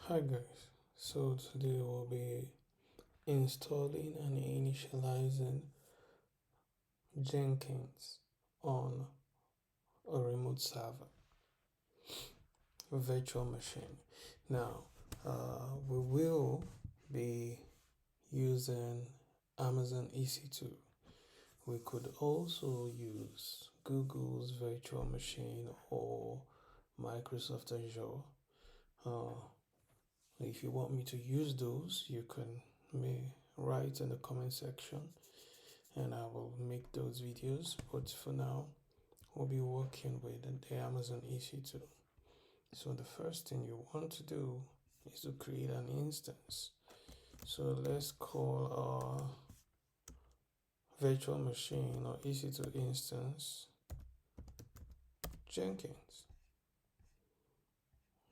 Hi guys, so today we'll be installing and initializing Jenkins on a remote server, a virtual machine. Now, we will be using Amazon EC2. We could also use Google's virtual machine or Microsoft Azure. If you want me to use those, you can write in the comment section and I will make those videos. But for now, we'll be working with the Amazon EC2. So the first thing you want to do is to create an instance. So let's call our virtual machine or EC2 instance Jenkins.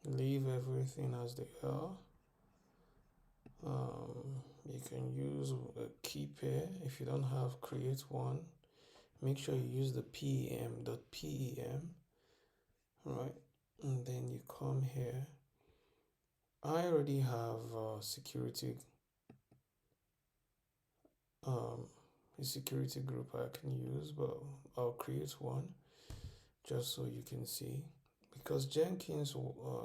Leave everything as they are. You can use a key pair. If you don't have, create one. Make sure you use the pem.pem, right? And then you come here. I already have a security group I can use, but I'll create one just so you can see. Because Jenkins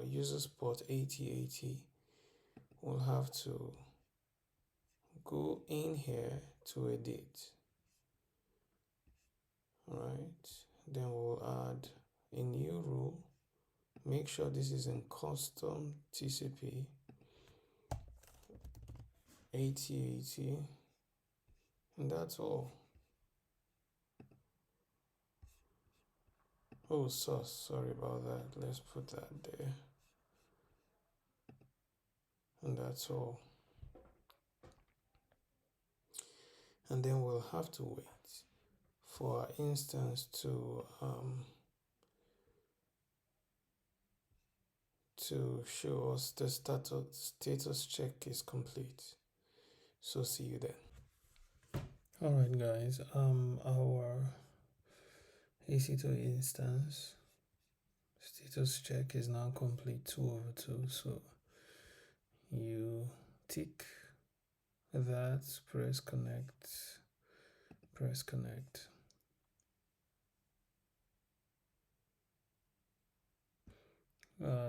uses port 8080, we'll have to go in here to edit, right? Then we'll add a new rule. Make sure this is in custom TCP 8080, and that's all. Oh, sorry about that. Let's put that there, and that's all. And then we'll have to wait for our instance to show us the status check is complete. So see you then. All right, guys. Our EC2 instance status check is now complete 2/2. So you tick that, press connect.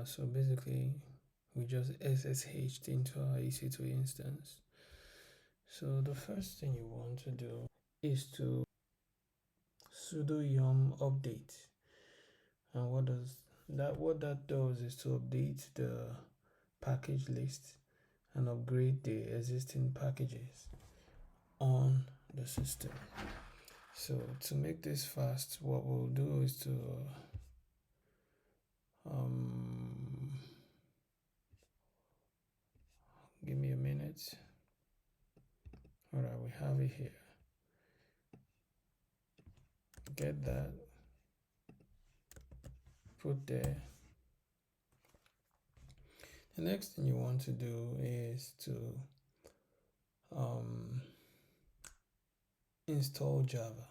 So basically we just SSH'd into our EC2 instance. So the first thing you want to do is to sudo yum update. And what that does is to update the package list and upgrade the existing packages on the system. So to make this fast, what we'll do is to give me a minute. All right, we have it here. Get that, put there. The next thing you want to do is to install Java.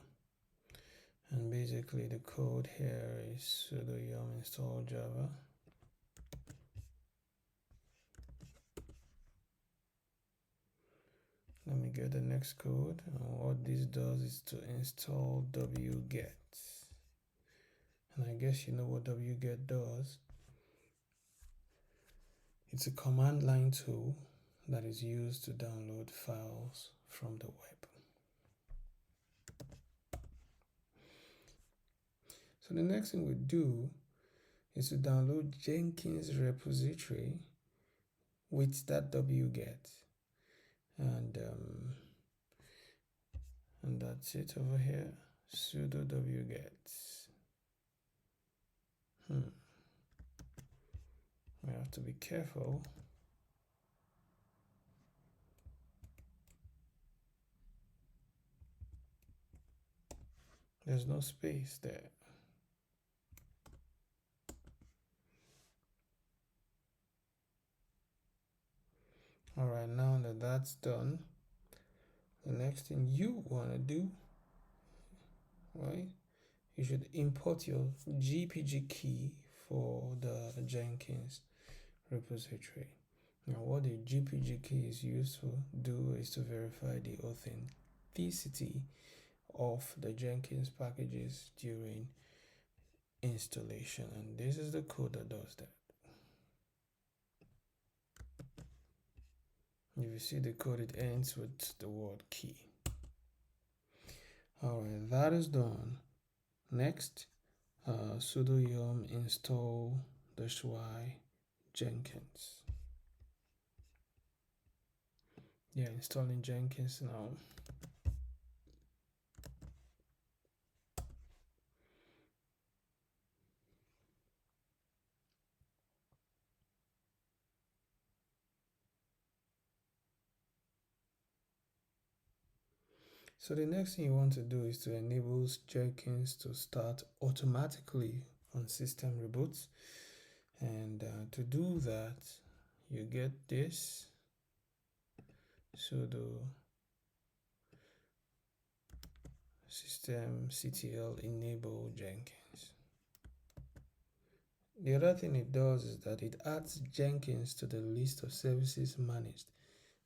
And basically the code here is sudo yum install Java. Let me get the next code. And what this does is to install wget. And I guess you know what wget does. It's a command line tool that is used to download files from the web. So the next thing we do is to download Jenkins repository with that wget. And that's it over here. Sudo wget. We have to be careful. There's no space there. All right, now that that's done, the next thing you want to do, right, you should import your GPG key for the Jenkins repository. Now, what the GPG key is used to do is to verify the authenticity of the Jenkins packages during installation, and this is the code that does that. If you see the code, it ends with the word key. Alright, that is done. Next, sudo yum install -y Jenkins. Yeah, installing Jenkins now. So the next thing you want to do is to enable Jenkins to start automatically on system reboots. And to do that, you get this sudo systemctl enable Jenkins. The other thing it does is that it adds Jenkins to the list of services managed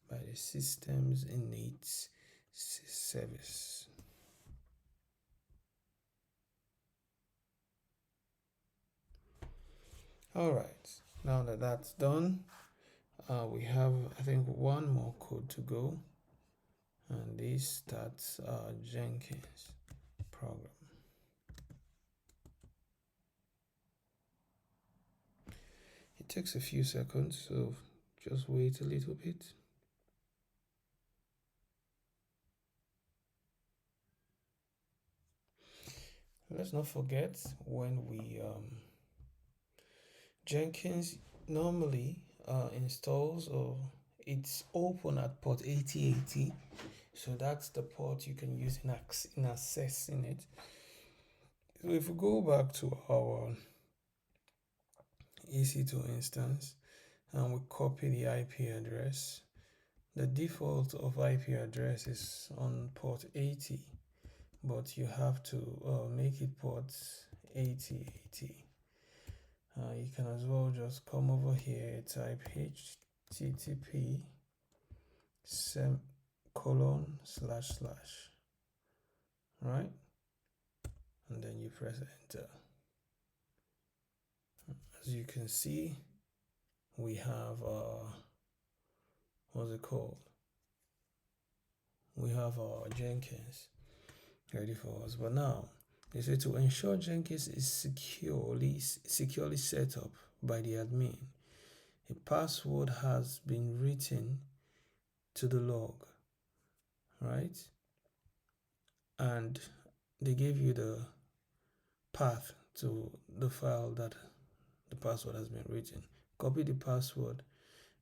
by the system's innate service. Alright, now that that's done, we have, I think, one more code to go, and this starts our Jenkins program. It takes a few seconds, so just wait a little bit. Let's not forget, when we Jenkins normally installs, or it's open at port 8080, so that's the port you can use in accessing it. So if we go back to our EC2 instance and we copy the IP address, the default of IP address is on port 80, but you have to make it port 8080. You can as well just come over here, type http :// right, and then you press enter. As you can see, we have what's it called, we have our Jenkins ready for us. But now they say to ensure Jenkins is securely set up by the admin, a password has been written to the log, right? And they give you the path to the file that the password has been written. Copy the password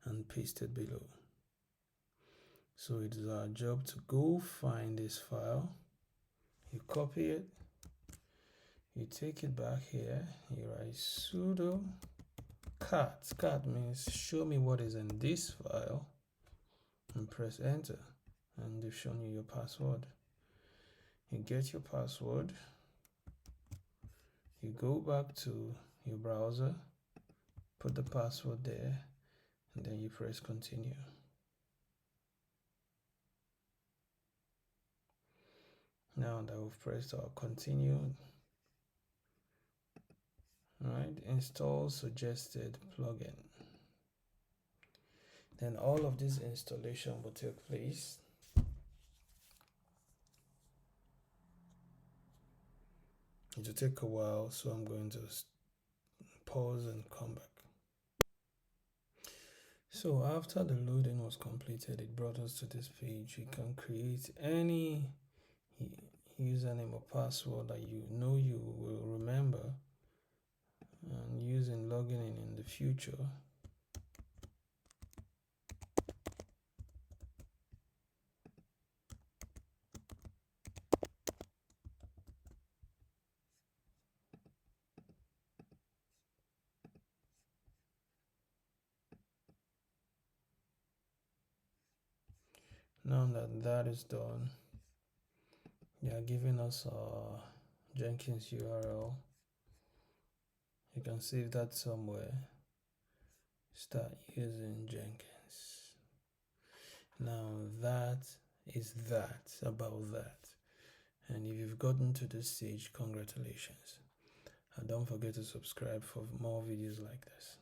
and paste it below. So it is our job to go find this file. You copy it, you take it back here, you write sudo cat means show me what is in this file, and press enter, and they've shown you your password. You get your password, you go back to your browser, put the password there, and then you press continue. Now that we've pressed our continue, right, install suggested plugin. Then all of this installation will take place. It will take a while, so I'm going to pause and come back. So after the loading was completed, it brought us to this page. You can create any username or password that you know you will remember and using logging in the future. Now that that is done, they are giving us a Jenkins URL. You can save that somewhere. Start using Jenkins. Now that is that about that. And if you've gotten to this stage, congratulations. And don't forget to subscribe for more videos like this.